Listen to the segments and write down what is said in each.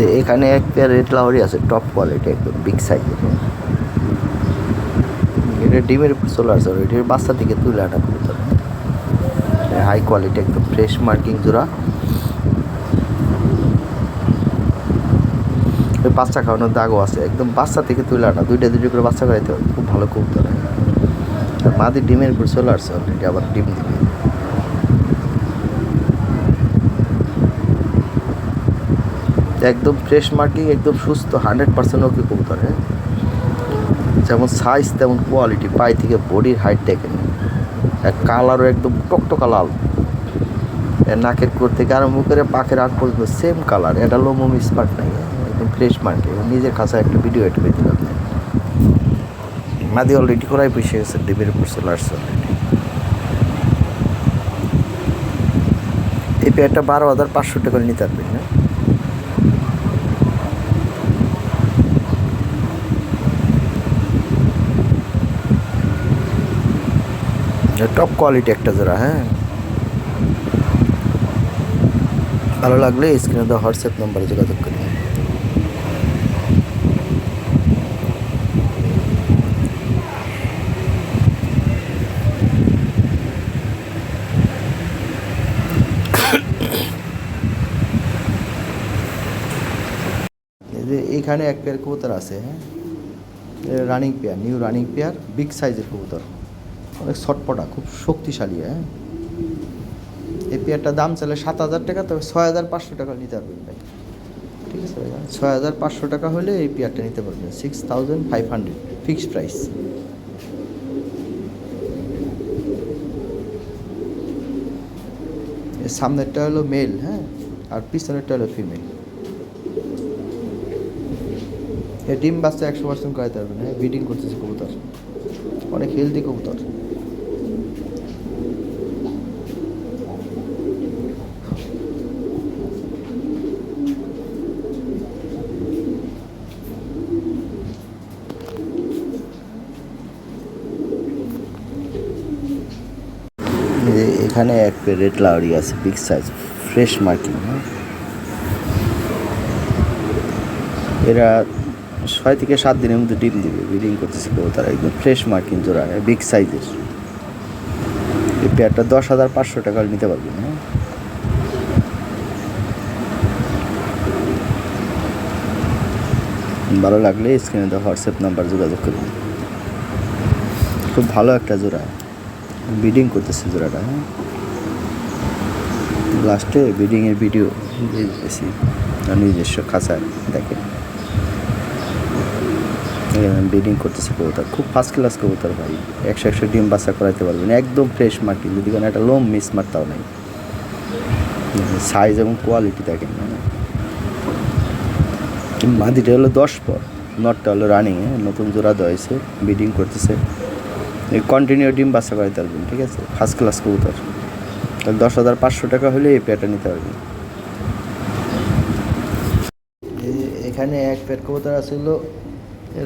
যে এখানে এক পেয়ার রেড লাউরি আছে, টপ কোয়ালিটি, একদম বিগ সাইজের। এটা ডিমের উপর চলে আসছে, এটির বাচ্চা থেকে তুলে আনা কবুতর, হাই কোয়ালিটি, একদম ফ্রেশ মার্কিং জোড়া। বাচ্চা খাওয়ানোর দাগও আছে, একদম বাচ্চা থেকে তুলে আনা, দুইটা করে বাচ্চা খাওয়াইতে হবে, খুব ভালো কবুতর। আর মাদি ডিমের উপর চলে আসছে অলরেডি, আবার ডিম দিবে। একদম ফ্রেশ মার্কিং, একদম সুস্থ, 100% ওকে কবুতর। হ্যাঁ, যেমন সাইজ তেমন কোয়ালিটি, পায়ে থেকে বডির হাইট দেখেন, কালারও একদম টকটকা লাল, নাকের কোর থেকে আরম্ভ করে পাখের আগ পর্যন্ত সেম কালার, এটা লোমো মিসমার্ক নাই, একদম ফ্রেশ মার্কিং। নিজের কাছে একটা ভিডিও এড করে দিলাম। মাদি অলরেডি করাই বসে গেছে, ডিমের উপর চলে আসছে অলরেডি। এই পেয়ারটা 12,500 টাকা নিতে পারবেন। না টপ কোয়ালিটি একটা জোড়া। হ্যাঁ, ভালো লাগলে স্ক্রিনে দেওয়া হোয়াটসঅ্যাপ নম্বরে যোগাযোগ করুন। এই যে এইখানে এক পেয়ার কবুতর আছে। হ্যাঁ, running pair, new running pair, big সাইজের কবুতর, অনেক ছটপটা, খুব শক্তিশালী। হ্যাঁ, এই পেয়ারটার দাম চলে 7,000 টাকা, তবে 6,500 টাকা নিতে পারবেন ভাই। ঠিক আছে ভাই, 6,500 টাকা হলে এই পেয়ারটা নিতে পারবেন, 6,500 ফিক্সড প্রাইস। এর সামনেরটা হলো মেল, হ্যাঁ, আর পিছনেরটা হলো ফিমেল। এই ডিম বাচ্চা 100% করাইতে পারবেন। হ্যাঁ, ব্রিডিং করতেছে কবুতর, অনেক হেলদি কবুতর। এখানে এক পেয়ার রেড লাউরি আছে, বিগ সাইজ, ফ্রেশ মার্কিং। এরা 6 থেকে 7 দিনের মধ্যে ডিম দিবে, ব্রিডিং করতেছে কবুতর, একদম ফ্রেশ মার্কিং জোড়া, বিগ সাইজের। এই পেয়ারটা 10,500 টাকা নিতে পারবেন। হ্যাঁ, ভালো লাগলে স্ক্রিনে দেওয়া হোয়াটসঅ্যাপ নাম্বার যোগাযোগ করুন। খুব ভালো একটা জোড়া, ব্রিডিং করতেছে জোড়াটা। হ্যাঁ, লাস্টে ব্রিডিংয়ের ভিডিও দিয়েছি নিজস্ব খাঁচায়, দেখেন ব্রিডিং করতেছে কবুতর, খুব ফার্স্ট ক্লাস কবুতর ভাই। 100 ডিম বাচ্চা করাইতে পারবেন, একদম ফ্রেশ মার্কিং, যদি কোনো একটা লোম মিস মারতাও নেই। সাইজ এবং কোয়ালিটি দেখেন। মাদিটা হলো 10 পর, নটটা হলো রানিং, নতুন জোড়া দেওয়া হয়েছে, ব্রিডিং করতেছে, কন্টিনিউ ডিম বাচ্চা করাইতে পারবেন। ঠিক আছে, ফার্স্ট ক্লাস কবুতর। তাহলে 10,500 টাকা হলে এই পেয়ারটা নিতে পারবেন। এখানে এক পেয়ার কবুতর আছিল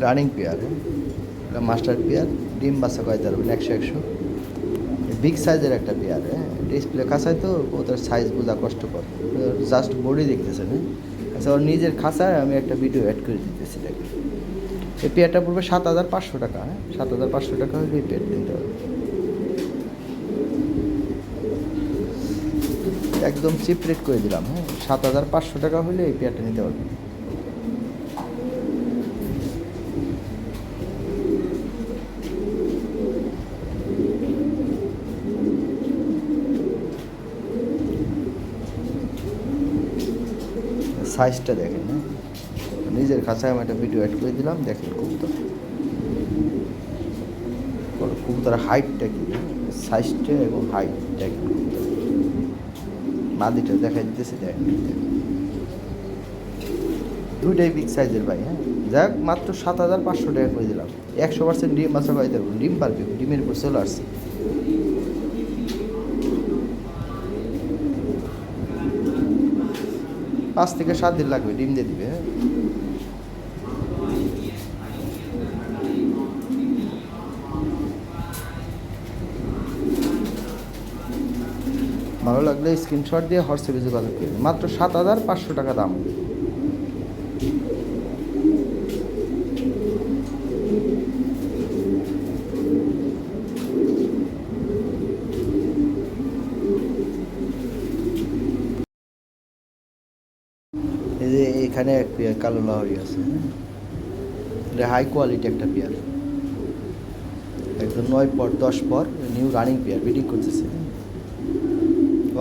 রানিং পেয়ার, মাস্টার পেয়ার, ডিম বাচ্চা করাইতে পারবেন 100 বিগ সাইজের একটা পেয়ার। হ্যাঁ, ডিসপ্লে খাঁচায় তো কবুতর সাইজ বোঝা কষ্টকর, জাস্ট বডি দেখতেছেন। হ্যাঁ, আচ্ছা, ওর নিজের খাঁচায় আমি একটা ভিডিও অ্যাড করে দিতেছি। দেখেন, এই পেয়ারটা পড়বে 7,500 টাকা। হ্যাঁ, 7,500 টাকা হলে এই পেয়ার নিতে হবে, একদম চিপ রেট করে দিলাম। হ্যাঁ, 7,500 টাকা হলে এই পেয়ারটা নিতে পারবে। সাইজটা দেখেন। হ্যাঁ, নিজের খাঁচায় আমি একটা ভিডিও অ্যাড করে দিলাম, দেখেন কবুতর, কবুতরের হাইটটা কি, সাইজটা এবং হাইট দেখেন কবুতর। মাদিটা দেখা দিতেছে, দেখেন দুইটাই বিগ সাইজের ভাই। হ্যাঁ, যাক, মাত্র 7,500 টাকা করে দিলাম, 100% ডিম বাচ্চা খাইতে পারবো, ডিম পারবে, ডিমের উপর চলে আসছে। পাঁচ থেকে 7 দিন লাগবে, ডিম দিয়ে দিবে। হ্যাঁ, ভালো লাগলে স্ক্রিনশট দিয়ে হোয়াটসঅ্যাপে যোগাযোগ করবেন। মাত্র 7,500 টাকা দাম। এই যে এখানে এক পেয়ার কালো লাহরি আছে, এটা হাই কোয়ালিটি একটা পেয়ার, একদম 9 পর 10 পর নিউ রানিং পেয়ার, ব্রিডিং করতেছে।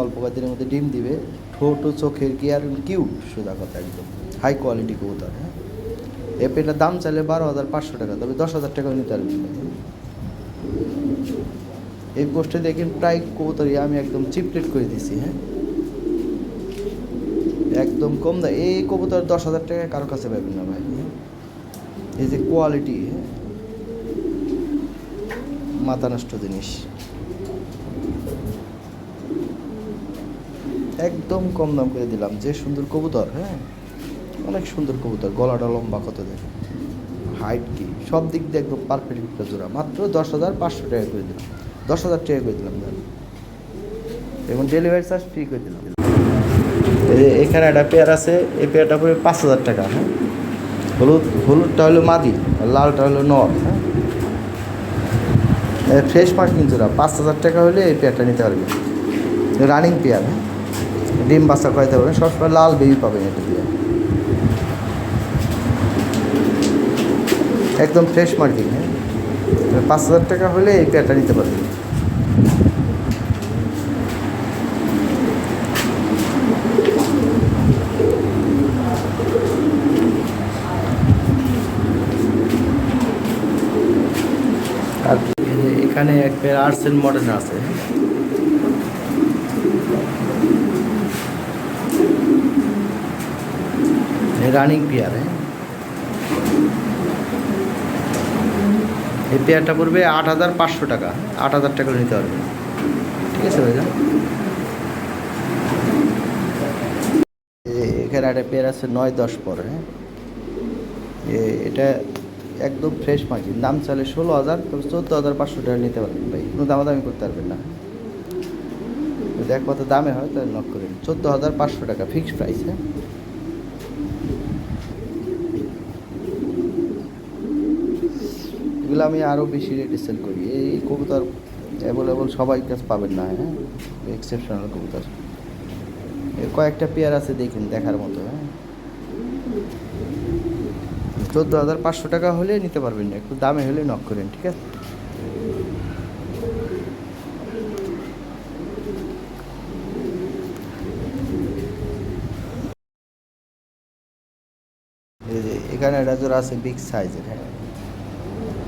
অল্প কয়েকদিনের মধ্যে ডিম দিবে। ঠোঁট ও চোখের গিয়ার কিউট, সোজা কথা একদম হাই কোয়ালিটি কবুতর। হ্যাঁ, এ পেটার দাম চাইলে 12,500 টাকা, তবে 10,000 টাকাও নিতে পারবেন। এই পোস্টে দেখেন প্রায় কবুতরই আমি একদম চিপ রেট করে দিছি। হ্যাঁ, একদম কম দাম। এই কবুতর 10,000 টাকায় কারো কাছে পাবেন না ভাই। এই যে কোয়ালিটি, মাথা নষ্ট জিনিস, একদম কম দাম করে দিলাম। যে সুন্দর কবুতর, হ্যাঁ অনেক সুন্দর কবুতর, গলাটা লম্বা কত দেখে, হাইট কি সব দিক দিয়ে একদম পারফেক্ট একটা জোড়া, মাত্র 10,500 টাকা করে দিলাম, 10,000 টাকা করে দিলাম এবং ডেলিভারি চার্জ ফ্রি করে দিলাম। এখানে একটা পেয়ার আছে, এই পেয়ারটা পড়বে 5,000 টাকা। হ্যাঁ, হলুদটা হলো মাদি আর লালটা হলো নর। হ্যাঁ, ফ্রেশ মার্কিং জোড়া, 5,000 টাকা হলে এই পেয়ারটা নিতে পারবেন। রানিং পেয়ার, হ্যাঁ ডিম বাচ্চা খাইতে পারবেন, সবসময় লাল বেবি পাবেন এটা দিয়ে, একদম ফ্রেশ মার্কিং। হ্যাঁ, 5,000 টাকা হলে এই পেয়ারটা নিতে পারবেন। আর এখানে এক পেয়ার আর্টস এন্ড মডার্ন আছে, রানিং পেয়ার। এই পেয়ারটা পড়বে 8,500 টাকা, 8,000 টাকা নিতে পারবেন। ঠিক আছে ভাইজান। এখানে একটা পেয়ার আছে 9-10 পর। হ্যাঁ, এটা একদম ফ্রেশ মার্কিং, দাম চালে 16,000, তবে 14,500 টাকা নিতে পারবেন ভাই, কোনো দামাদামি করতে পারবেন না। যদি এক কথা দামে হয় তাহলে নক করেন, 14,500 টাকা ফিক্সড প্রাইস। হ্যাঁ, এগুলো আমি আরও বেশি রেটে সেল করি। এই কবুতর অ্যাভেলেবল সবাই কাছে পাবেন না। হ্যাঁ, এক্সেপশনাল কবুতর। এর কয়েকটা পেয়ার আছে, দেখেন দেখার মতো। হ্যাঁ, 14,500 টাকা হলে নিতে পারবেন না, একটু দামে হলে নক করেন। ঠিক আছে। এই যে এখানে একটা জোড়া আছে বিগ সাইজের। হ্যাঁ,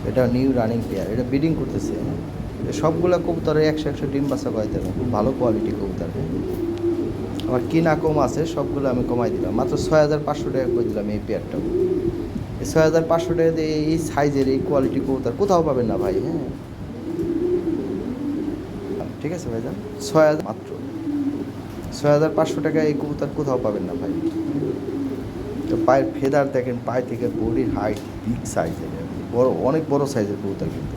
এটা নিউ রানিং পেয়ার, এটা ব্রিডিং করতেছে। সবগুলা কবুতরে 100 ডিম বাচ্চা করাইতে হবে, খুব ভালো কোয়ালিটি কবুতর। আমার কিনা কম আছে, সবগুলো আমি কমাই দিলাম, মাত্র 6,500 টাকা করে দিলাম এই পেয়ারটাও। এই 6,500 টাকা দিয়ে এই সাইজের এই কোয়ালিটি কবুতর কোথাও পাবেন না ভাই। হ্যাঁ, ঠিক আছে ভাইজান, 6,000 মাত্র, 6,500 টাকা এই কবুতর কোথাও পাবেন না ভাই। তো পায়ের ফেদার দেখেন, পায়ে থেকে বডির হাইট বিগ সাইজের, বড় অনেক বড় সাইজের কবুতর, কিন্তু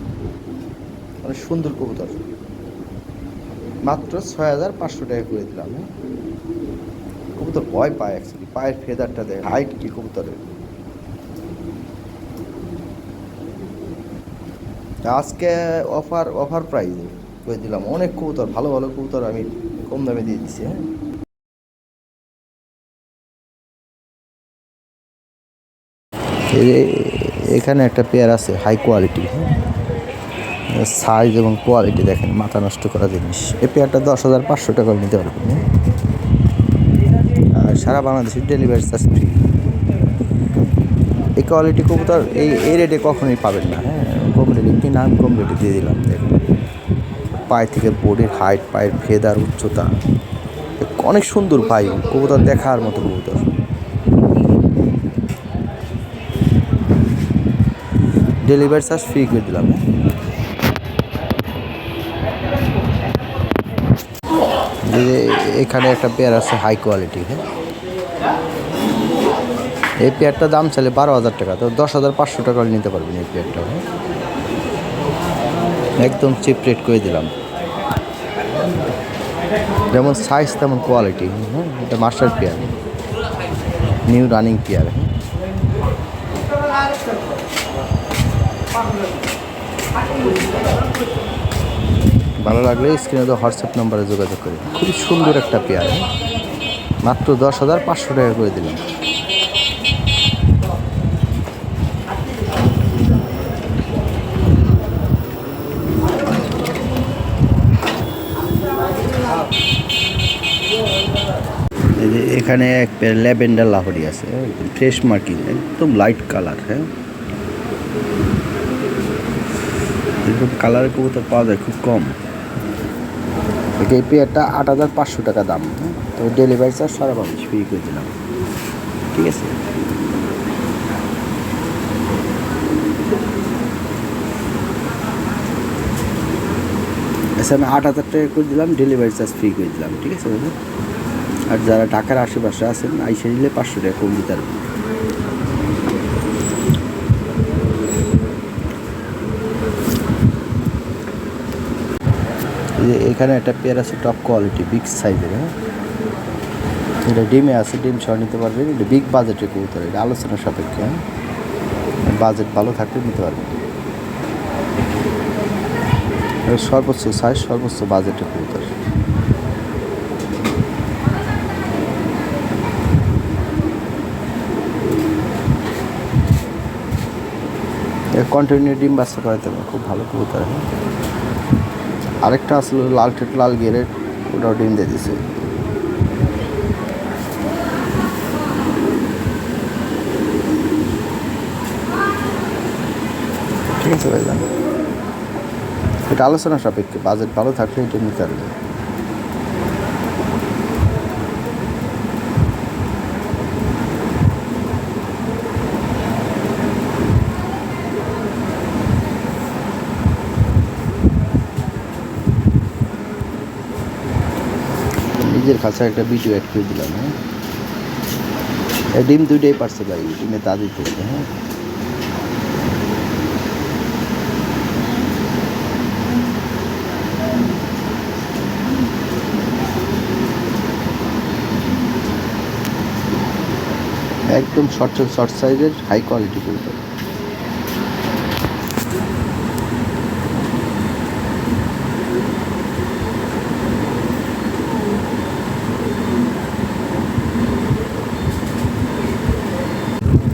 অনেক সুন্দর কবুতর, মাত্র 6,500 টাকা করে দিলাম। হ্যাঁ, কবুতর ভয় পায় অ্যাকচুয়ালি, পায়ের ফেদারটা দেখে, হাইট কি কবুতরের। আজকে অফার প্রাইজে করে দিলাম, অনেক কবুতর, ভালো ভালো কবুতর আমি কম দামে দিয়ে দিচ্ছি। হ্যাঁ, এখানে একটা পেয়ার আছে হাই কোয়ালিটি, সাইজ এবং কোয়ালিটি দেখেন, মাথা নষ্ট করা জিনিস। এই পেয়ারটা 10,500 টাকা নিতে পারবেন। আর সারা বাংলাদেশের ডেলিভারি চার্জ ফ্রি। এই কোয়ালিটি কবুতর এই রেটে কখনোই পাবেন না। হ্যাঁ, কম রেটে কি নাম, কম রেটে দিয়ে দিলাম। দেখুন পায়ে থেকে বডির হাইট, পায়ের ফেদার উচ্চতা, অনেক সুন্দর ভাই কবুতর, দেখার মতো কবুতর। ডেলিভারি চার্জ ফ্রি করে দিলাম। এখানে একটা পেয়ার আছে হাই কোয়ালিটি। হ্যাঁ, এই পেয়ারটার দাম চাইলে 12,000 টাকা, তো 10,500 টাকা নিতে পারবেন এই পেয়ারটা। হ্যাঁ, একদম চিপ রেট করে দিলাম, যেমন সাইজ তেমন কোয়ালিটি। হ্যাঁ, এটা master pair, new running pair. ভালো লাগলে স্ক্রিনে তো হোয়াটসঅ্যাপ নাম্বারে যোগাযোগ করি। খুবই সুন্দর একটা পেয়ার, মাত্র 10,500 টাকা করে দিলাম। এই যে এখানে এক পেয়ার ল্যাভেন্ডার লাহোরি আছে, ফ্রেশ মার্কিং, একদম লাইট কালার। হ্যাঁ, এরকম কালারের কবুতর পাওয়া যায় খুব কম। এই পেয়ারটা 8,500 টাকা দাম। হ্যাঁ, তবে ডেলিভারি চার্জ সারা বাংলাদেশ ফ্রি করে দিলাম। ঠিক আছে, আচ্ছা আমি 8,000 টাকা করে দিলাম, ডেলিভারি চার্জ ফ্রি করে দিলাম। ঠিক আছে দাদা, আর যারা ঢাকার আশেপাশে আছেন আইসা নিলে 500 টাকা কম দিতে পারবেন। এখানে একটা পেয়ার আছে টপ কোয়ালিটি বিগ সাইজের। হ্যাঁ, এটা ডিমে আছে, ডিম সহ নিতে পারবেন। এটা বিগ বাজেটের কবুতর, এটা আলোচনা সাপেক্ষে। হ্যাঁ, বাজেট ভালো থাকলে নিতে পারবেন। সর্বোচ্চ সাইজ, সর্বোচ্চ বাজেটের কবুতর। কন্টিনিউ ডিম বাচ্চা করাইতে হবে, খুব ভালো কবুতর। আরেকটা আসলে লাল ঠেট লাল গিয়ারের, ওটাও ডিম দিয়ে দিছে। ঠিক আছে ভাইজান, এটা আলোচনা সাপেক্ষে, বাজেট ভালো থাকলে এটা নিতে পারবে। নিজের কাছে একটা ভিডিও অ্যাড করে দিলাম। হ্যাঁ, ডিম দুইটাই পারছে ভাই, ডিমে তা দিতে। হ্যাঁ, একদম শর্ট সাইজের হাই কোয়ালিটি কবুতর।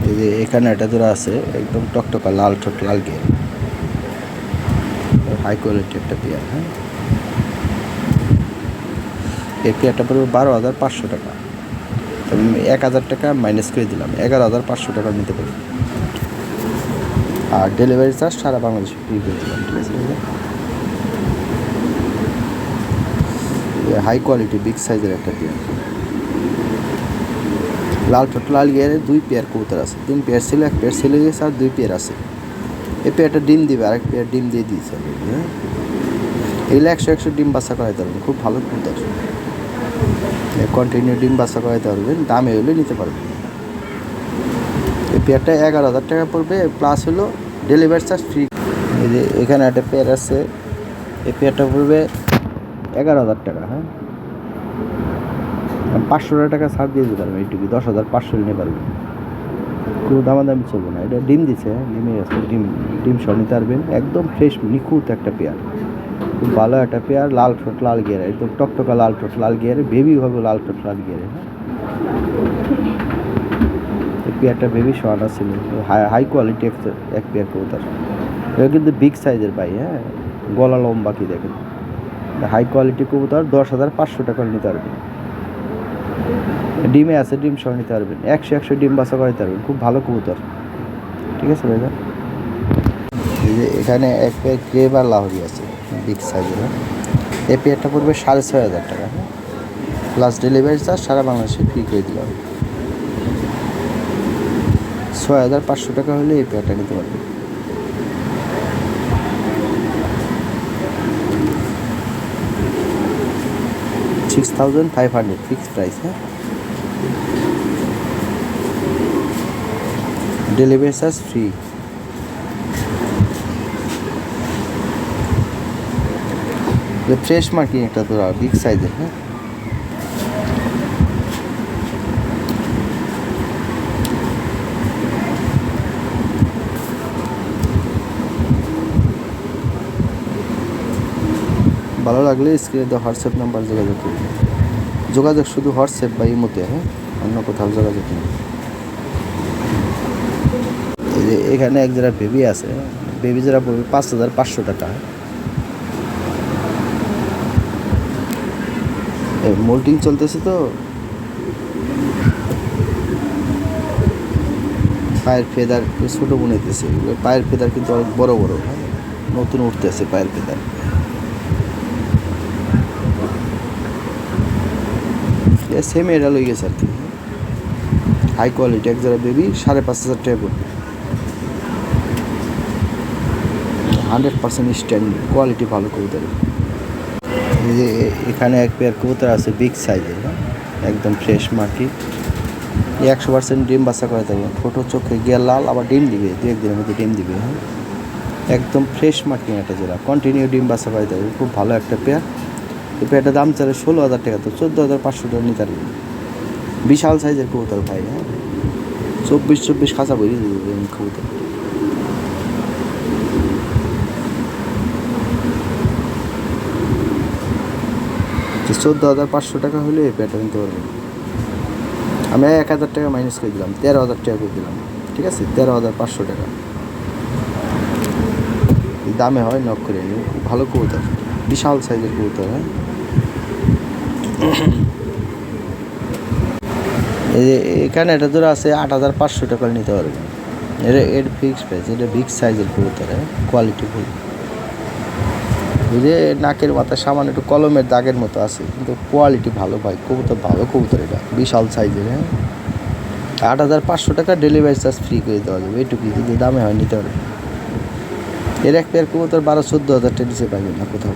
এই যে এখানে একটা জোড়া আছে, একদম টকটকা লাল ঠোঁট লাল গিয়ে, হাই কোয়ালিটি একটা পেয়ার। হ্যাঁ, এই পেয়ারটা পড়বে 12,500 টাকা। তবে 1,000 টাকা মাইনাস করে দিলাম, 11,500 টাকা নিতে পারি। আর ডেলিভারি চার্জ সারা বাংলাদেশে ফ্রি করে দিলাম। ঠিক আছে, হাই কোয়ালিটি বিগ সাইজের একটা পেয়ার, লাল ঠোঁট লাল গিয়ারে 2 পেয়ার কবুতর আছে। 3 পেয়ার ছিল, 1 পেয়ার ছেলে গেছে, আর 2 পেয়ার আছে। এই পেয়ারটা ডিম দিবে, আরেক পেয়ার ডিম দিয়ে দিয়েছে। হ্যাঁ, এগুলো 100 ডিম বাচ্চা করাইতে পারবেন, খুব ভালো কবুতর। কন্টিনিউ ডিম বাচ্চা করাইতে পারবেন, দামে হলে নিতে পারবেন। এই পেয়ারটা 11,000 টাকা পড়বে, প্লাস হলো ডেলিভারি চার্জ ফ্রি। এই যে এখানে একটা পেয়ার আছে, এই পেয়ারটা পড়বে 11,000 টাকা। হ্যাঁ, 500 টাকা ছাড় দিয়ে দিতে পারবেন, এইটুকু 10,500 নিতে পারবেন, কোনো দামাদামি চলবে না। এটা ডিম দিচ্ছে, ডিমে আছে, ডিম সহ নিতে পারবেন। একদম ফ্রেশ নিখুঁত একটা পেয়ার, খুব ভালো একটা পেয়ার। লাল ঠোঁট লাল গিয়ারে, একদম টকটকা লাল ঠোঁট লাল গিয়ারে, বেবি হবে লাল ঠোঁট লাল গিয়ারে। এই পেয়ারটা বেবি শোয়ানা ছিল, হাই কোয়ালিটি এক পেয়ার কবুতর। এটা কিন্তু বিগ সাইজের ভাই। হ্যাঁ, গলা লম্বা কি দেখেন, হাই কোয়ালিটি কবুতর। 10,500 টাকা নিতে পারবেন। ডিমে আছে, ডিম সহ নিতে পারবেন। 100 ডিম বাচ্চা করাইতে পারবেন, খুব ভালো কবুতর। ঠিক আছে ভাইয়া, এই যে এখানে এক পেয়ার গ্রেভার লাহোরি আছে বিগ সাইজের। এই পেয়ারটা পড়বে 6,500 টাকা। হ্যাঁ, প্লাস ডেলিভারি চার্জ সারা বাংলাদেশে ফ্রি করে দিলাম। 6,500 টাকা হলে এই পেয়ারটা নিতে পারবেন। $6,500 ফিক্সড প্রাইস। হ্যাঁ, delivery charge free. Fresh marking একটা তো বিগ সাইজের। হ্যাঁ, ভালো লাগলে স্ক্রিনে দেওয়া হোয়াটসঅ্যাপ নাম্বার যোগাযোগ করুন। যোগাযোগ শুধু হোয়াটসঅ্যাপ বা ইমোতে, হ্যাঁ, অন্য কোথাও যোগাযোগ নেই। এই যে এখানে এক জোড়া বেবি আছে, বেবি জোড়া পড়বে 5,500 টাকা। মোল্টিং চলতেছে তো, পায়ের ফেদার ছোটো বুনাইতেছে, পায়ের ফেদার কিন্তু অনেক বড় বড়, হ্যাঁ, নতুন উঠতেছে পায়ের ফেদার। সেম এটা লই গেছে আর কি, হাই কোয়ালিটি এক জোড়া বেবি 5,500 টাকা পড়বে। 100% স্ট্যান্ডার্ড কোয়ালিটি ভালো কবুতরের। এই যে এখানে এক পেয়ার কবুতর আছে বিগ সাইজের, হ্যাঁ, একদম ফ্রেশ মাটি, 100% ডিম বাচ্চা করে থাকবে। ছোটো চোখে গিয়ে লাল, আবার ডিম দিবে, 2-1 দিনের মধ্যে ডিম দিবে, হ্যাঁ, একদম ফ্রেশ মার্কিং একটা জোড়া, কন্টিনিউ ডিম বাচ্চা করে থাকবে। খুব ভালো একটা পেয়ার। এই পেয়ারটার দাম চলে 16,000 টাকা, তো 14,500 টাকা নিতে পারবে। বিশাল সাইজের কবুতর ভাই, হ্যাঁ, 24 খাঁচা বই দেবে কবুতর। 14,500 টাকা হলে এই পেয়ারটা নিতে পারবেন। আমি 1,000 টাকা মাইনাস করে দিলাম, 13,000 টাকা করে দিলাম, ঠিক আছে, 13,500 টাকা দামে হয়, নক করে নিই। খুব ভালো কবুতর, বিশাল সাইজের কবুতর, হ্যাঁ। এই যে এখানে একটা জোড়া আছে 8,500 টাকা নিতে পারবেন। এর ফিক্সড প্রাইস, এটা বিগ সাইজের কবুতর, হ্যাঁ, কোয়ালিটি ফুল। এই যে নাকের মাথা সামান্য একটু কলমের দাগের মতো আছে, কিন্তু কোয়ালিটি ভালো ভাই, কবুতর ভালো কবুতর, এটা বিশাল সাইজের, হ্যাঁ। 8,500 টাকা ডেলিভারি চার্জ ফ্রি করে দেওয়া যাবে, এইটুকু যদি দামে হয় নিতে পারবেন। এর এক পেয়ার কবুতর 12-14,000 টাকা নিচে পাবেন না কোথাও।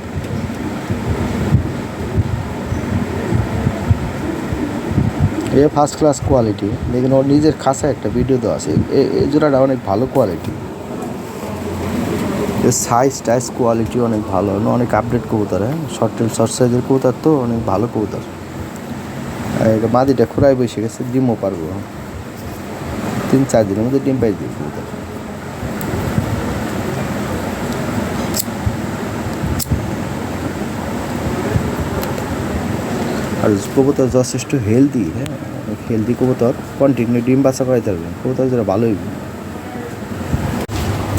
এ ফার্স্ট ক্লাস কোয়ালিটি, দেখুন ওর নিজের খাসা একটা ভিডিও দেওয়া আছে। এই জোড়াটা অনেক ভালো কোয়ালিটি, এর সাইজ টাইজ কোয়ালিটি অনেক ভালো, অনেক আপডেট কবুতর, হ্যাঁ, শর্ট সাইজের কবুতর, তো অনেক ভালো কবুতর। মাদিটা খুঁড়াই বসে গেছে, ডিমও পারবো 3-4 দিনের মধ্যে ডিম পাই দিই কবুতর। আর কবুতর যথেষ্ট হেলদি, হ্যাঁ, হেলদি কবুতর, কন্টিনিউ ডিম বাচ্চা করাইতে পারবেন, কবুতর যেটা ভালোই।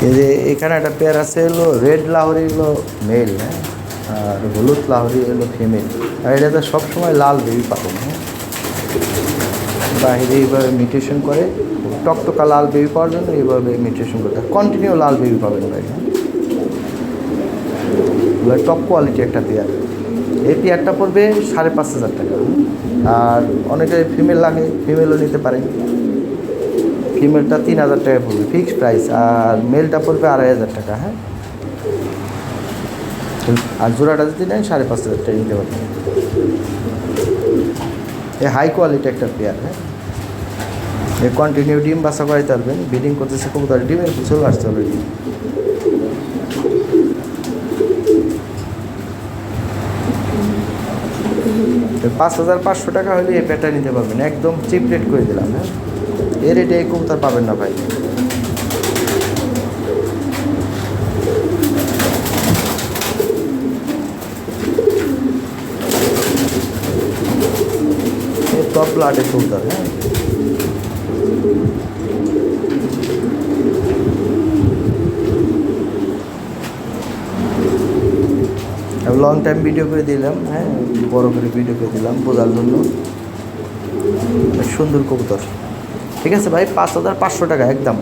এই যে এখানে একটা পেয়ার আছে, হলো রেড লাহোরি, হলো মেল, হ্যাঁ, আর হলুদ লাহোরি হলো ফিমেল। আর এটাতে সবসময় লাল বেবি পাবেন, হ্যাঁ, বাহিরে এইভাবে মিউটেশন করে, টকটকা লাল বেবি পাওয়ার জন্য এইভাবে মিউটেশন করতে, কন্টিনিউ লাল বেবি পাবেন ভাই, হ্যাঁ, টপ কোয়ালিটি একটা পেয়ার। এই পেয়ারটা পড়বে 5,500 টাকা। আর অনেকে ফিমেল লাগে, ফিমেলও নিতে পারেন। ফিমেলটা 3,000 টাকা পড়বে ফিক্সড প্রাইস, আর মেলটা পড়বে 2,500 টাকা, হ্যাঁ। আর জোড়াটা যদি নেন 5,500 টাকা নিতে পারবেন। এই হাই কোয়ালিটি একটা পেয়ার, হ্যাঁ, এ কন্টিনিউ ডিম বাচ্চা করাইতে পারবেন। ব্রিডিং করতেছে কবুতর, ডিমের চলে আসছে অলরেডি। 5,500 টাকা হলে এই পেয়ারটা নিতে পারবেন, একদম চিপ রেট করে দিলাম, হ্যাঁ। এর রেটে এই কবুতর পাবেন না ভাই। টপ ব্লাডের কবুতর, হ্যাঁ। লং টাইম ভিডিও করে দিলাম, হ্যাঁ, বড় করে ভিডিও করে দিলাম বোঝার জন্য। সুন্দর কবুতর, ঠিক আছে ভাই, 5,500 টাকা একদম।